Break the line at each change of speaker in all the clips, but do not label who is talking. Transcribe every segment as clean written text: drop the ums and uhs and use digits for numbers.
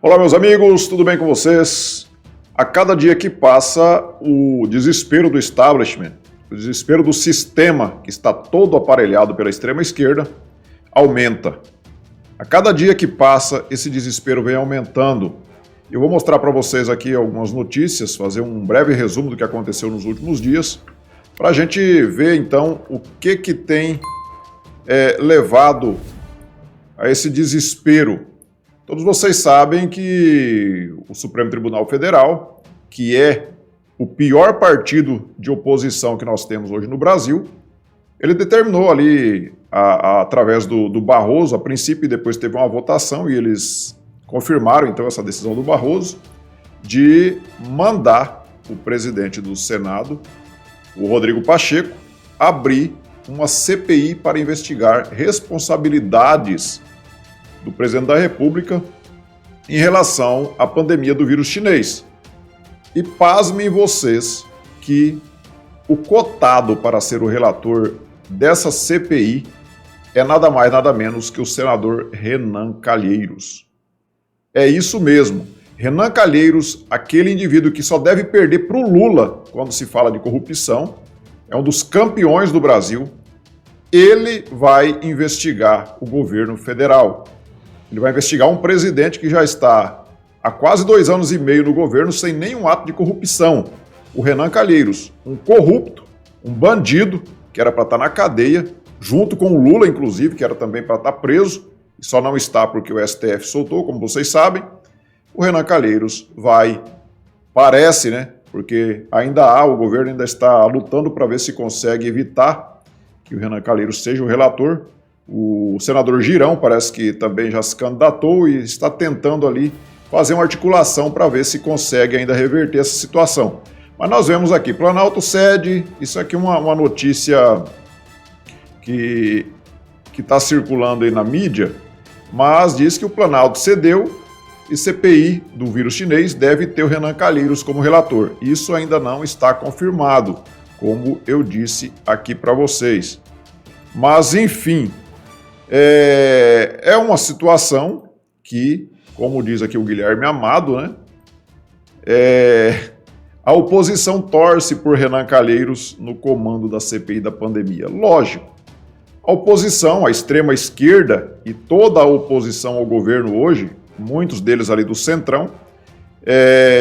Olá, meus amigos, tudo bem com vocês? A cada dia que passa, o desespero do establishment, o desespero do sistema que está todo aparelhado pela extrema esquerda, aumenta. A cada dia que passa, esse desespero vem aumentando. Eu vou mostrar para vocês aqui algumas notícias, fazer um breve resumo do que aconteceu nos últimos dias, para a gente ver então o que tem levado a esse desespero. Todos vocês sabem que o Supremo Tribunal Federal, que é o pior partido de oposição que nós temos hoje no Brasil, ele determinou ali, através do Barroso, a princípio, e depois teve uma votação, e eles confirmaram então essa decisão do Barroso, de mandar o presidente do Senado, o Rodrigo Pacheco, abrir uma CPI para investigar responsabilidades do presidente da República em relação à pandemia do vírus chinês. E pasmem vocês que o cotado para ser o relator dessa CPI é nada mais, nada menos que o senador Renan Calheiros. É isso mesmo. Renan Calheiros, aquele indivíduo que só deve perder para o Lula quando se fala de corrupção, é um dos campeões do Brasil. Ele vai investigar o governo federal. Ele vai investigar um presidente que já está há quase 2 anos e meio no governo sem nenhum ato de corrupção. O Renan Calheiros, um corrupto, um bandido, que era para estar na cadeia, junto com o Lula, inclusive, que era também para estar preso, e só não está porque o STF soltou, como vocês sabem. O Renan Calheiros parece, né? Porque o governo ainda está lutando para ver se consegue evitar que o Renan Calheiros seja o relator. O senador Girão parece que também já se candidatou e está tentando ali fazer uma articulação para ver se consegue ainda reverter essa situação. Mas nós vemos aqui, Planalto cede, isso aqui é uma notícia que está circulando aí na mídia, mas diz que o Planalto cedeu e CPI do vírus chinês deve ter o Renan Calheiros como relator. Isso ainda não está confirmado, como eu disse aqui para vocês. Mas, enfim, é uma situação que, como diz aqui o Guilherme Amado, né? A oposição torce por Renan Calheiros no comando da CPI da pandemia. Lógico, a oposição, a extrema esquerda e toda a oposição ao governo hoje, muitos deles ali do Centrão,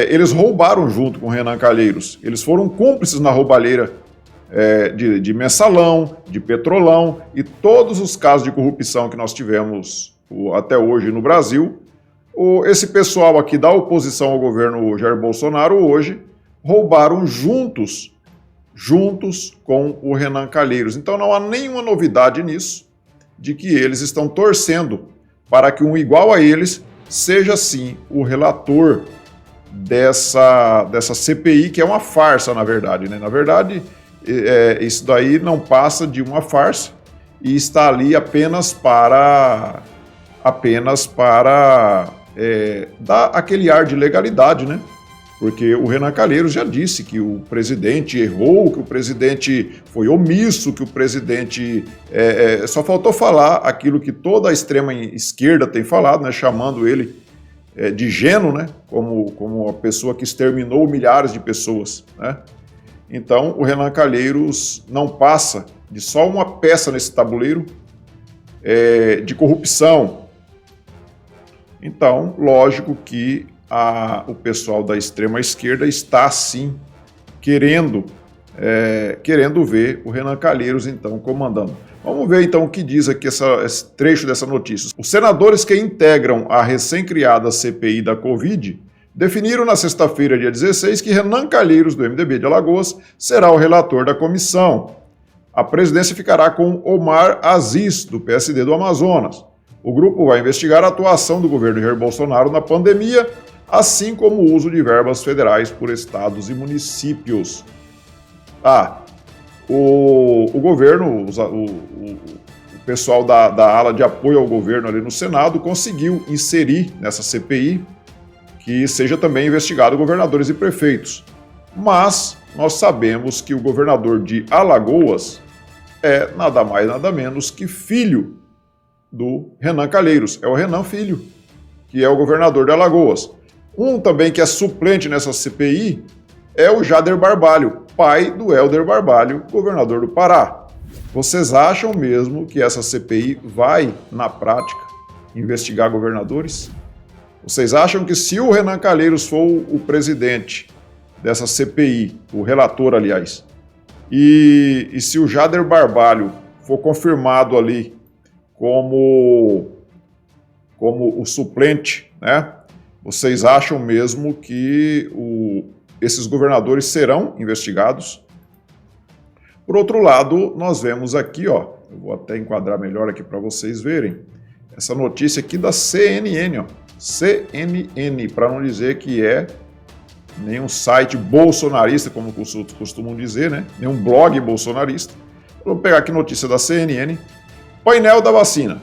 eles roubaram junto com Renan Calheiros. Eles foram cúmplices na roubalheira de Mensalão, de Petrolão e todos os casos de corrupção que nós tivemos até hoje no Brasil. Esse pessoal aqui da oposição ao governo Jair Bolsonaro hoje roubaram juntos com o Renan Calheiros. Então não há nenhuma novidade nisso, de que eles estão torcendo para que um igual a eles seja sim o relator dessa CPI, que é uma farsa, na verdade, né? Na verdade, isso daí não passa de uma farsa e está ali apenas para dar aquele ar de legalidade, né? Porque o Renan Calheiros já disse que o presidente errou, que o presidente foi omisso, que o presidente só faltou falar aquilo que toda a extrema esquerda tem falado, né? Chamando ele de gênio, né? Como a pessoa que exterminou milhares de pessoas, né? Então, o Renan Calheiros não passa de só uma peça nesse tabuleiro de corrupção. Então, lógico que o pessoal da extrema esquerda está, sim, querendo ver o Renan Calheiros, então, comandando. Vamos ver, então, o que diz aqui esse trecho dessa notícia. Os senadores que integram a recém-criada CPI da Covid definiram na sexta-feira, dia 16, que Renan Calheiros, do MDB de Alagoas, será o relator da comissão. A presidência ficará com Omar Aziz, do PSD do Amazonas. O grupo vai investigar a atuação do governo Jair Bolsonaro na pandemia, assim como o uso de verbas federais por estados e municípios. O governo, o pessoal da ala de apoio ao governo ali no Senado conseguiu inserir nessa CPI que seja também investigado governadores e prefeitos. Mas nós sabemos que o governador de Alagoas é nada mais, nada menos que filho do Renan Calheiros. É o Renan Filho. que é o governador de Alagoas. Um também que é suplente nessa CPI é o Jader Barbalho, pai do Helder Barbalho, governador do Pará. Vocês acham mesmo que essa CPI vai, na prática, investigar governadores? Vocês acham que se o Renan Calheiros for o presidente dessa CPI, o relator, aliás, e se o Jader Barbalho for confirmado ali como o suplente, né? Vocês acham mesmo que esses governadores serão investigados? Por outro lado, nós vemos aqui, ó, eu vou até enquadrar melhor aqui para vocês verem, essa notícia aqui da CNN, ó, CNN, para não dizer que é nenhum site bolsonarista, como costumam dizer, né? Nenhum blog bolsonarista. Vou pegar aqui notícia da CNN. Painel da vacina.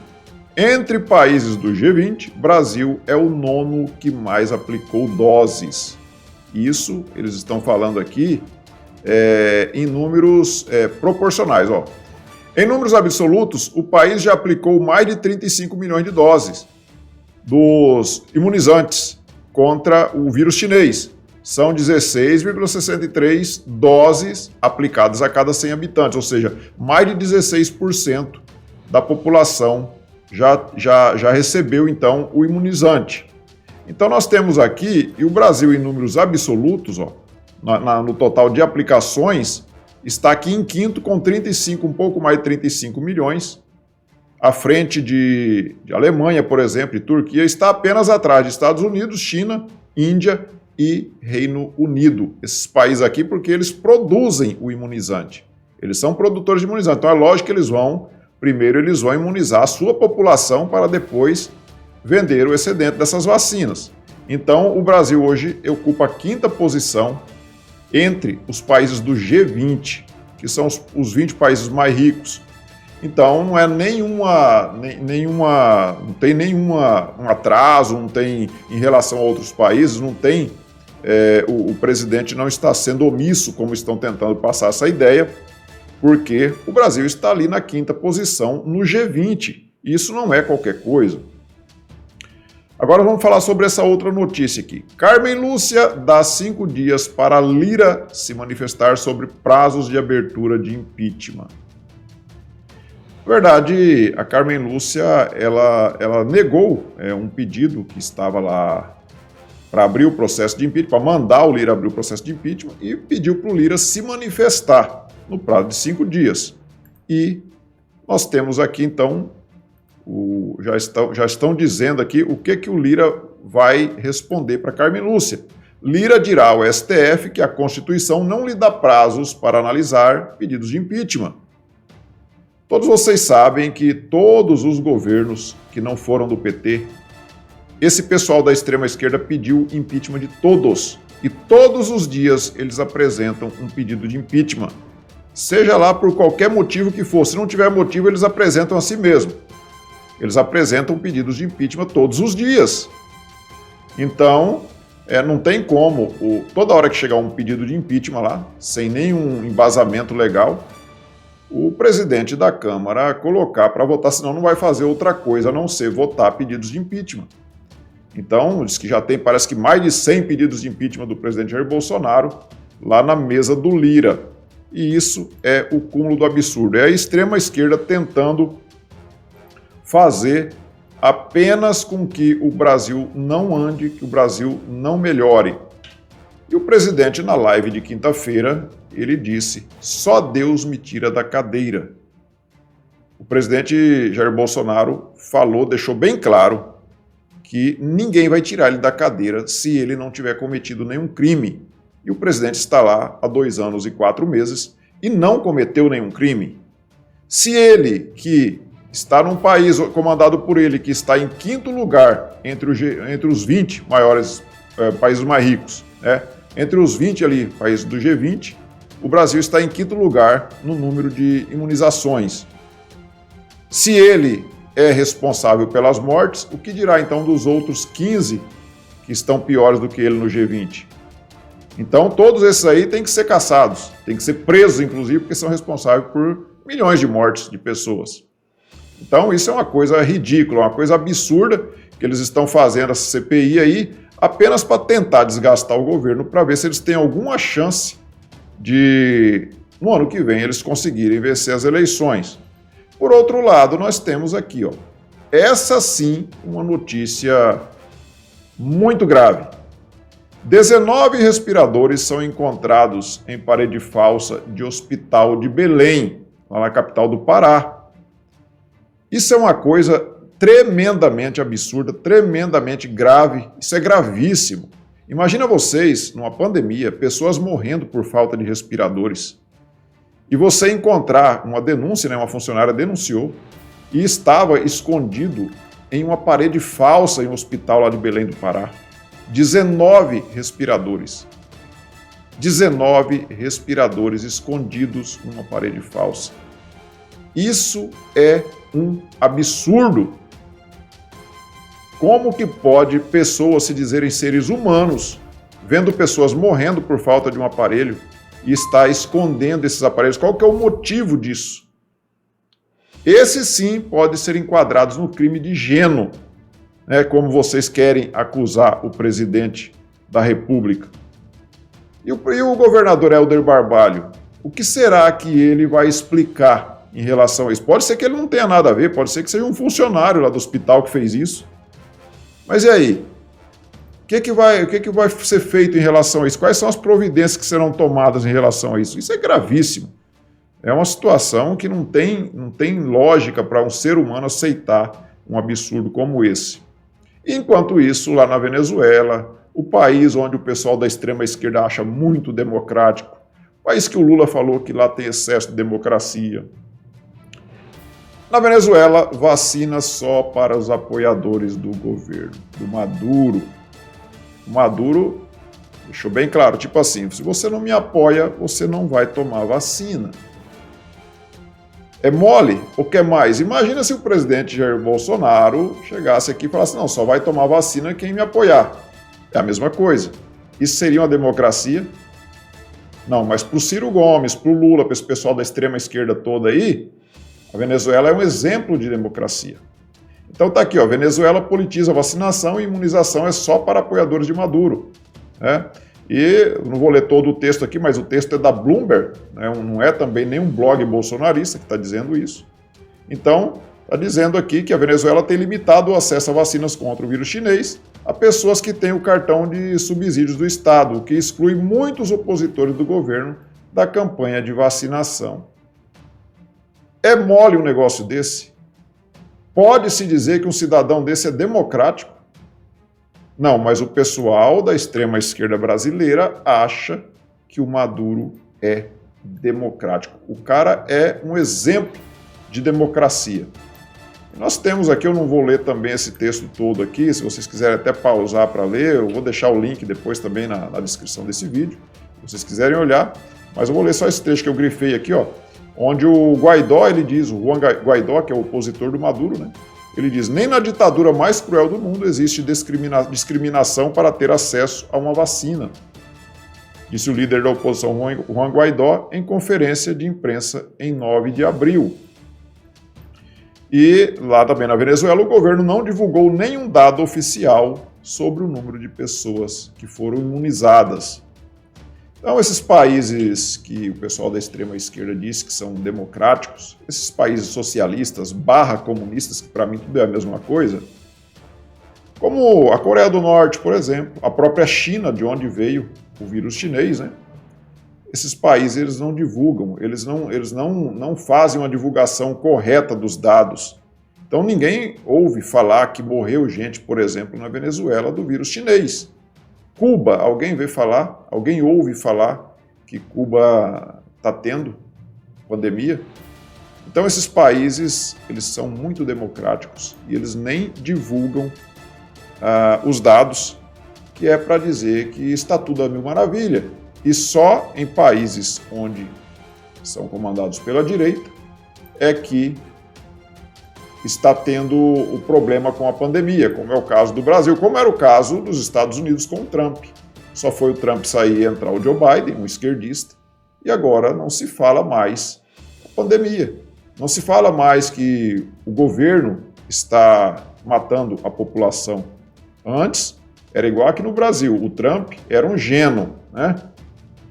Entre países do G20, Brasil é o 9º que mais aplicou doses. Isso, eles estão falando aqui em números proporcionais. Ó. Em números absolutos, o país já aplicou mais de 35 milhões de doses dos imunizantes contra o vírus chinês. São 16,63 doses aplicadas a cada 100 habitantes, ou seja, mais de 16% da população já recebeu, então, o imunizante. Então, nós temos aqui, e o Brasil, em números absolutos, ó, no total de aplicações, está aqui em quinto com 35, um pouco mais de 35 milhões, à frente de Alemanha, por exemplo, e Turquia, está apenas atrás de Estados Unidos, China, Índia e Reino Unido. Esses países aqui, porque eles produzem o imunizante. Eles são produtores de imunizante. Então é lógico que primeiro eles vão imunizar a sua população para depois vender o excedente dessas vacinas. Então o Brasil hoje ocupa a 5ª posição entre os países do G20, que são os 20 países mais ricos. Então não é não tem nenhum atraso, não tem em relação a outros países, não tem o presidente não está sendo omisso, como estão tentando passar essa ideia, porque o Brasil está ali na 5ª posição no G20. Isso não é qualquer coisa. Agora vamos falar sobre essa outra notícia aqui. Carmen Lúcia dá 5 dias para Lira se manifestar sobre prazos de abertura de impeachment. Na verdade, a Carmen Lúcia, ela negou um pedido que estava lá para abrir o processo de impeachment, para mandar o Lira abrir o processo de impeachment, e pediu para o Lira se manifestar no prazo de 5 dias. E nós temos aqui, então, já estão dizendo aqui o que o Lira vai responder para Carmen Lúcia. Lira dirá ao STF que a Constituição não lhe dá prazos para analisar pedidos de impeachment. Todos vocês sabem que todos os governos que não foram do PT, esse pessoal da extrema-esquerda pediu impeachment de todos. E todos os dias eles apresentam um pedido de impeachment. Seja lá por qualquer motivo que for. Se não tiver motivo, eles apresentam a si mesmo. Eles apresentam pedidos de impeachment todos os dias. Então, não tem como, toda hora que chegar um pedido de impeachment lá, sem nenhum embasamento legal, o presidente da Câmara colocar para votar, senão não vai fazer outra coisa a não ser votar pedidos de impeachment. Então, diz que já tem, parece que mais de 100 pedidos de impeachment do presidente Jair Bolsonaro lá na mesa do Lira. E isso é o cúmulo do absurdo. É a extrema-esquerda tentando fazer apenas com que o Brasil não ande, que o Brasil não melhore. E o presidente, na live de quinta-feira, ele disse: só Deus me tira da cadeira. O presidente Jair Bolsonaro falou, deixou bem claro que ninguém vai tirar ele da cadeira se ele não tiver cometido nenhum crime. E o presidente está lá há 2 anos e 4 meses e não cometeu nenhum crime. Se ele, que está num país comandado por ele, que está em 5º lugar entre os 20 maiores países mais ricos, né? Entre os 20 ali, países do G20, o Brasil está em 5º lugar no número de imunizações. Se ele é responsável pelas mortes, o que dirá então dos outros 15 que estão piores do que ele no G20? Então todos esses aí têm que ser caçados, têm que ser presos inclusive, porque são responsáveis por milhões de mortes de pessoas. Então isso é uma coisa ridícula, uma coisa absurda, que que eles estão fazendo essa CPI aí apenas para tentar desgastar o governo, para ver se eles têm alguma chance de, no ano que vem, eles conseguirem vencer as eleições. Por outro lado, nós temos aqui, ó, essa sim, uma notícia muito grave. 19 respiradores são encontrados em parede falsa de hospital de Belém, lá na capital do Pará. Isso é uma coisa tremendamente absurda, tremendamente grave, isso é gravíssimo. Imagina vocês, numa pandemia, pessoas morrendo por falta de respiradores, e você encontrar uma denúncia, né, uma funcionária denunciou, e estava escondido em uma parede falsa em um hospital lá de Belém do Pará. 19 respiradores. 19 respiradores escondidos numa parede falsa. Isso é um absurdo. Como que pode pessoas se dizerem seres humanos, vendo pessoas morrendo por falta de um aparelho e está escondendo esses aparelhos? Qual que é o motivo disso? Esses sim podem ser enquadrados no crime de gênio, né, como vocês querem acusar o presidente da República. E o governador Helder Barbalho, o que será que ele vai explicar em relação a isso? Pode ser que ele não tenha nada a ver, pode ser que seja um funcionário lá do hospital que fez isso. Mas e aí? O que vai ser feito em relação a isso? Quais são as providências que serão tomadas em relação a isso? Isso é gravíssimo. É uma situação que não tem lógica para um ser humano aceitar um absurdo como esse. Enquanto isso, lá na Venezuela, o país onde o pessoal da extrema esquerda acha muito democrático, o país que o Lula falou que lá tem excesso de democracia. Na Venezuela, vacina só para os apoiadores do governo, do Maduro. O Maduro deixou bem claro, tipo assim, se você não me apoia, você não vai tomar vacina. É mole ou quer mais? Imagina se o presidente Jair Bolsonaro chegasse aqui e falasse, não, só vai tomar vacina quem me apoiar. É a mesma coisa. Isso seria uma democracia? Não, mas para o Ciro Gomes, para o Lula, para esse pessoal da extrema esquerda toda aí, a Venezuela é um exemplo de democracia. Então tá aqui, ó, Venezuela politiza a vacinação e imunização é só para apoiadores de Maduro, né? E eu não vou ler todo o texto aqui, mas o texto é da Bloomberg, né? Não é também nenhum blog bolsonarista que está dizendo isso. Então, está dizendo aqui que a Venezuela tem limitado o acesso a vacinas contra o vírus chinês a pessoas que têm o cartão de subsídios do Estado, o que exclui muitos opositores do governo da campanha de vacinação. É mole um negócio desse? Pode-se dizer que um cidadão desse é democrático? Não, mas o pessoal da extrema esquerda brasileira acha que o Maduro é democrático. O cara é um exemplo de democracia. Nós temos aqui, eu não vou ler também esse texto todo aqui, se vocês quiserem até pausar para ler, eu vou deixar o link depois também na descrição desse vídeo, se vocês quiserem olhar, mas eu vou ler só esse trecho que eu grifei aqui, ó, onde o Guaidó, ele diz, o Juan Guaidó, que é o opositor do Maduro, né? Ele diz, nem na ditadura mais cruel do mundo existe discriminação para ter acesso a uma vacina, disse o líder da oposição, Juan Guaidó, em conferência de imprensa em 9 de abril. E lá também na Venezuela, o governo não divulgou nenhum dado oficial sobre o número de pessoas que foram imunizadas. Então, esses países que o pessoal da extrema esquerda diz que são democráticos, esses países socialistas / comunistas, que para mim tudo é a mesma coisa, como a Coreia do Norte, por exemplo, a própria China, de onde veio o vírus chinês, né? Esses países eles não divulgam, eles não fazem uma divulgação correta dos dados. Então ninguém ouve falar que morreu gente, por exemplo, na Venezuela do vírus chinês. Cuba, alguém vê falar? Alguém ouve falar que Cuba está tendo pandemia? Então esses países, eles são muito democráticos e eles nem divulgam os dados, que é para dizer que está tudo a mil maravilha. E só em países onde são comandados pela direita é que está tendo o problema com a pandemia, como é o caso do Brasil, como era o caso dos Estados Unidos com o Trump. Só foi o Trump sair e entrar o Joe Biden, um esquerdista, e agora não se fala mais da pandemia. Não se fala mais que o governo está matando a população. Antes, era igual aqui no Brasil, o Trump era um gênio, né?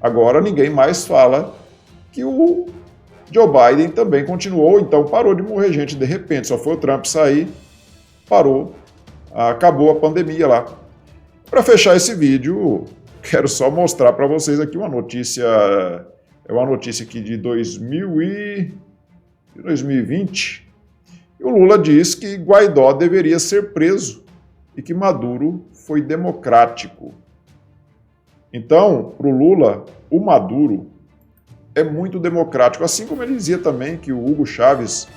Agora ninguém mais fala que o Joe Biden também continuou, então parou de morrer gente de repente, só foi o Trump sair, parou, acabou a pandemia lá. Para fechar esse vídeo, quero só mostrar para vocês aqui uma notícia, é uma notícia aqui de 2020, e o Lula diz que Guaidó deveria ser preso e que Maduro foi democrático. Então, para o Lula, o Maduro é muito democrático, assim como ele dizia também que o Hugo Chávez,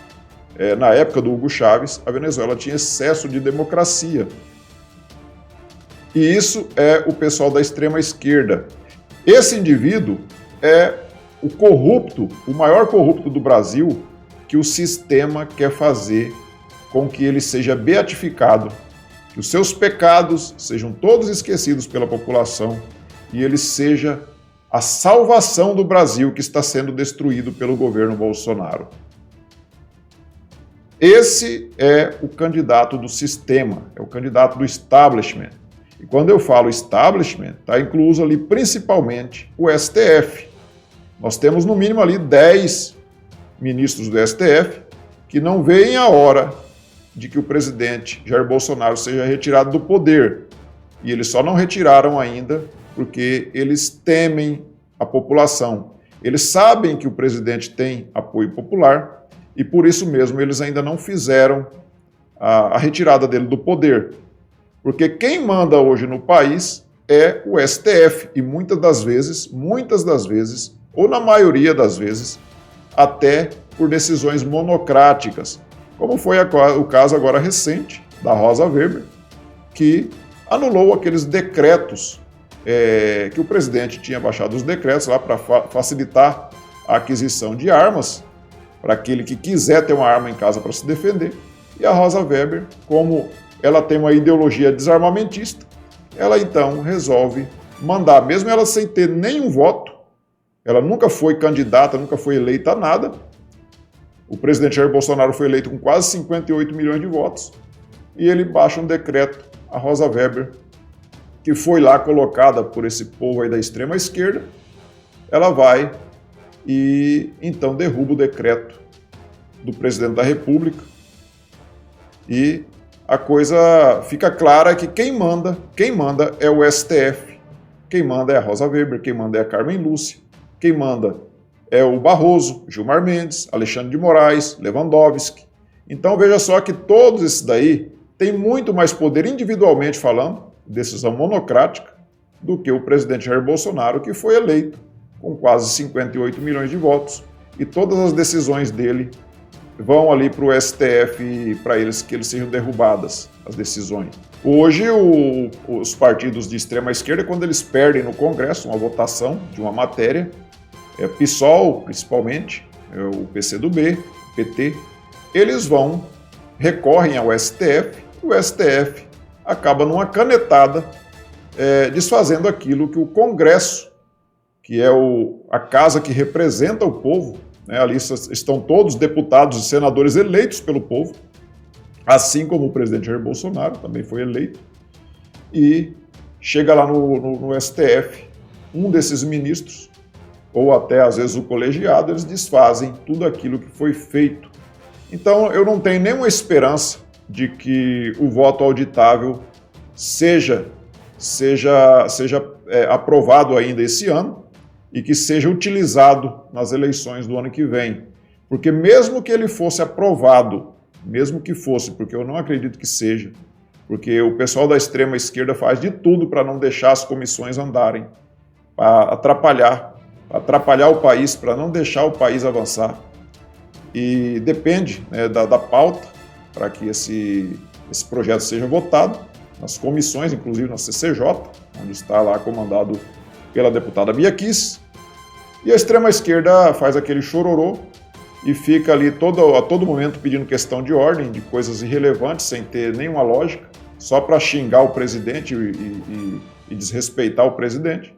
na época do Hugo Chávez, a Venezuela tinha excesso de democracia. E isso é o pessoal da extrema esquerda. Esse indivíduo é o corrupto, o maior corrupto do Brasil, que o sistema quer fazer com que ele seja beatificado, que os seus pecados sejam todos esquecidos pela população e ele seja a salvação do Brasil que está sendo destruído pelo governo Bolsonaro. Esse é o candidato do sistema, é o candidato do establishment. E quando eu falo establishment, está incluso ali principalmente o STF. Nós temos no mínimo ali 10 ministros do STF que não veem a hora de que o presidente Jair Bolsonaro seja retirado do poder. E eles só não retiraram ainda porque eles temem a população. Eles sabem que o presidente tem apoio popular e por isso mesmo eles ainda não fizeram a retirada dele do poder. Porque quem manda hoje no país é o STF e muitas das vezes, ou na maioria das vezes, até por decisões monocráticas, como foi o caso agora recente da Rosa Weber, que anulou aqueles decretos que o presidente tinha baixado os decretos lá para facilitar a aquisição de armas para aquele que quiser ter uma arma em casa para se defender. E a Rosa Weber, como ela tem uma ideologia desarmamentista, ela então resolve mandar, mesmo ela sem ter nenhum voto, ela nunca foi candidata, nunca foi eleita a nada. O presidente Jair Bolsonaro foi eleito com quase 58 milhões de votos e ele baixa um decreto, a Rosa Weber, que foi lá colocada por esse povo aí da extrema esquerda, ela vai e então derruba o decreto do presidente da República e a coisa fica clara que quem manda é o STF, quem manda é a Rosa Weber, quem manda é a Carmen Lúcia, quem manda é o Barroso, Gilmar Mendes, Alexandre de Moraes, Lewandowski. Então veja só que todos esses daí têm muito mais poder individualmente falando, decisão monocrática, do que o presidente Jair Bolsonaro, que foi eleito com quase 58 milhões de votos. E todas as decisões dele vão ali para o STF para eles que eles sejam derrubadas, as decisões. Hoje, os partidos de extrema esquerda, quando eles perdem no Congresso uma votação de uma matéria, PSOL, principalmente, o PCdoB, PT, eles recorrem ao STF, e o STF acaba numa canetada desfazendo aquilo que o Congresso, que é a casa que representa o povo, né, ali estão todos deputados e senadores eleitos pelo povo, assim como o presidente Jair Bolsonaro também foi eleito, e chega lá no STF, um desses ministros, ou até às vezes o colegiado, eles desfazem tudo aquilo que foi feito. Então eu não tenho nenhuma esperança de que o voto auditável seja aprovado ainda esse ano e que seja utilizado nas eleições do ano que vem. Porque mesmo que ele fosse aprovado, mesmo que fosse, porque eu não acredito que seja, porque o pessoal da extrema esquerda faz de tudo para não deixar as comissões andarem, para atrapalhar o país, para não deixar o país avançar. E depende, né, da pauta para que esse projeto seja votado nas comissões, inclusive na CCJ, onde está lá comandado pela deputada Bia Kicis, e a extrema-esquerda faz aquele chororô e fica ali a todo momento pedindo questão de ordem, de coisas irrelevantes, sem ter nenhuma lógica, só para xingar o presidente e desrespeitar o presidente.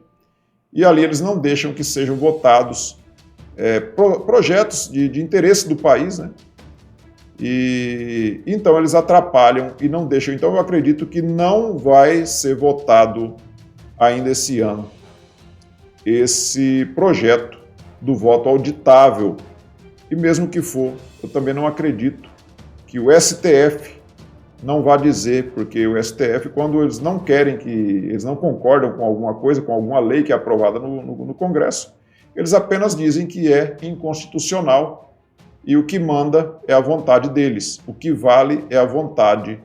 E ali eles não deixam que sejam votados projetos de interesse do país, né? E então eles atrapalham e não deixam. Então eu acredito que não vai ser votado ainda esse ano esse projeto do voto auditável. E mesmo que for, eu também não acredito que o STF não vá dizer, porque o STF, quando eles não querem eles não concordam com alguma coisa, com alguma lei que é aprovada no Congresso, eles apenas dizem que é inconstitucional e o que manda é a vontade deles. O que vale é a vontade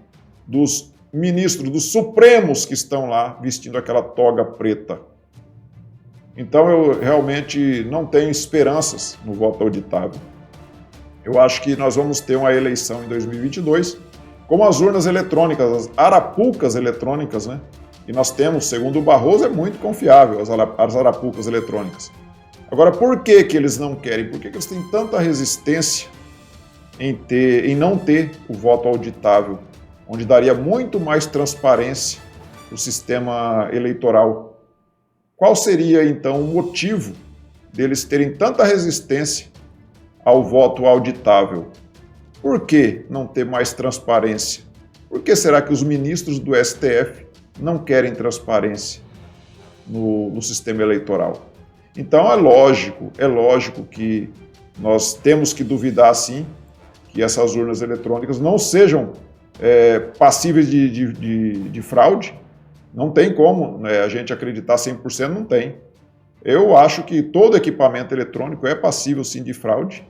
dos ministros, dos supremos que estão lá vestindo aquela toga preta. Então eu realmente não tenho esperanças no voto auditável. Eu acho que nós vamos ter uma eleição em 2022 com as urnas eletrônicas, as arapucas eletrônicas, né? E nós temos, segundo o Barroso, é muito confiável as arapucas eletrônicas. Agora, por que eles não querem? Por que eles têm tanta resistência em não ter o voto auditável, onde daria muito mais transparência no sistema eleitoral? Qual seria, então, o motivo deles terem tanta resistência ao voto auditável? Por que não ter mais transparência? Por que será que os ministros do STF não querem transparência no sistema eleitoral? Então é lógico que nós temos que duvidar, sim, que essas urnas eletrônicas não sejam passíveis de fraude. Não tem como, né, a gente acreditar 100%, não tem. Eu acho que todo equipamento eletrônico é passível, sim, de fraude,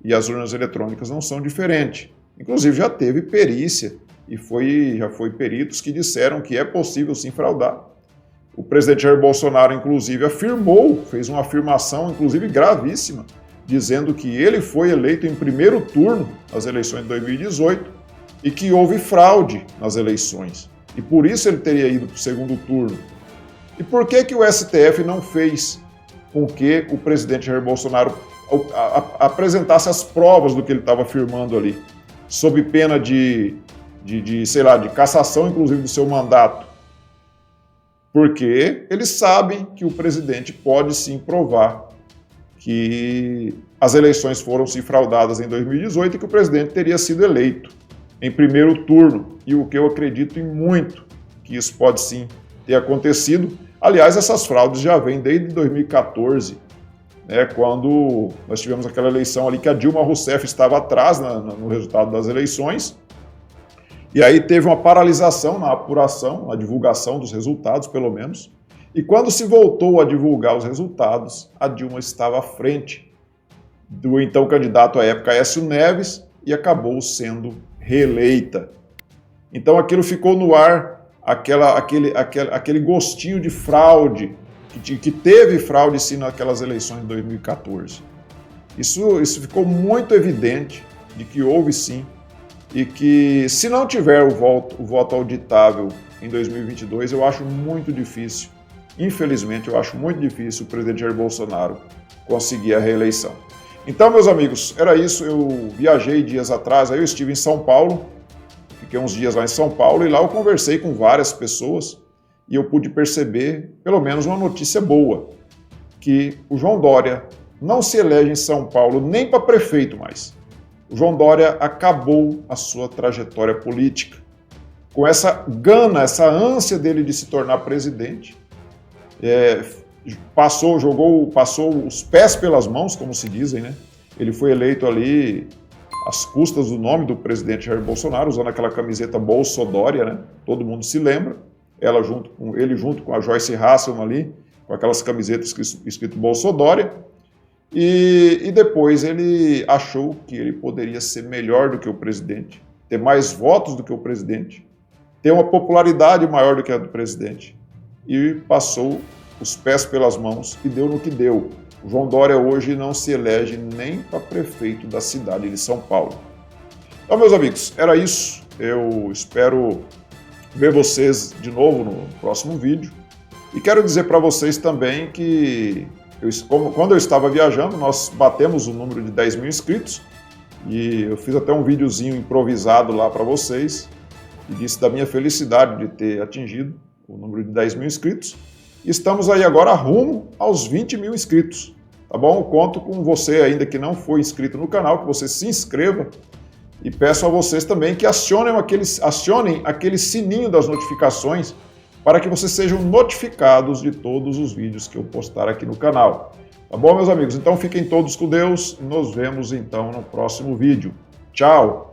e as urnas eletrônicas não são diferentes. Inclusive, já teve perícia, e já foi peritos que disseram que é possível, sim, fraudar. O presidente Jair Bolsonaro, inclusive, fez uma afirmação, inclusive gravíssima, dizendo que ele foi eleito em primeiro turno nas eleições de 2018 e que houve fraude nas eleições. E por isso ele teria ido para o segundo turno. E por que o STF não fez com que o presidente Jair Bolsonaro apresentasse as provas do que ele estava afirmando ali, sob pena de cassação, inclusive, do seu mandato? Porque eles sabem que o presidente pode sim provar que as eleições foram sim fraudadas em 2018 e que o presidente teria sido eleito em primeiro turno, e o que eu acredito em muito que isso pode sim ter acontecido. Aliás, essas fraudes já vêm desde 2014, né, quando nós tivemos aquela eleição ali que a Dilma Rousseff estava atrás no resultado das eleições, e aí teve uma paralisação na apuração, na divulgação dos resultados, pelo menos, e quando se voltou a divulgar os resultados, a Dilma estava à frente do então candidato à época, Aécio Neves, e acabou sendo reeleita. Então aquilo ficou no ar, aquele gostinho de fraude, que teve fraude sim naquelas eleições de 2014. Isso ficou muito evidente de que houve sim, e que se não tiver o voto auditável em 2022, eu acho muito difícil, infelizmente eu acho muito difícil o presidente Jair Bolsonaro conseguir a reeleição. Então, meus amigos, era isso. Eu viajei dias atrás, aí eu estive em São Paulo, fiquei uns dias lá em São Paulo, e lá eu conversei com várias pessoas e eu pude perceber, pelo menos, uma notícia boa, que o João Dória não se elege em São Paulo nem para prefeito mais. O João Dória acabou a sua trajetória política. Com essa gana, essa ânsia dele de se tornar presidente, passou os pés pelas mãos, como se dizem, né? Ele foi eleito ali às custas do nome do presidente Jair Bolsonaro, usando aquela camiseta Bolsodória, né? Todo mundo se lembra. Ele junto com a Joyce Hasselman ali, com aquelas camisetas escrito Bolsodória. E depois ele achou que ele poderia ser melhor do que o presidente, ter mais votos do que o presidente, ter uma popularidade maior do que a do presidente. E passou os pés pelas mãos e deu no que deu. O João Dória hoje não se elege nem para prefeito da cidade de São Paulo. Então, meus amigos, era isso. Eu espero ver vocês de novo no próximo vídeo. E quero dizer para vocês também que quando eu estava viajando, nós batemos o número de 10 mil inscritos e eu fiz até um videozinho improvisado lá para vocês e disse da minha felicidade de ter atingido o número de 10 mil inscritos. E estamos aí agora rumo aos 20 mil inscritos, tá bom? Eu conto com você ainda que não foi inscrito no canal, que você se inscreva E peço a vocês também que acionem aquele sininho das notificações para que vocês sejam notificados de todos os vídeos que eu postar aqui no canal. Tá bom, meus amigos? Então fiquem todos com Deus. Nos vemos então no próximo vídeo. Tchau!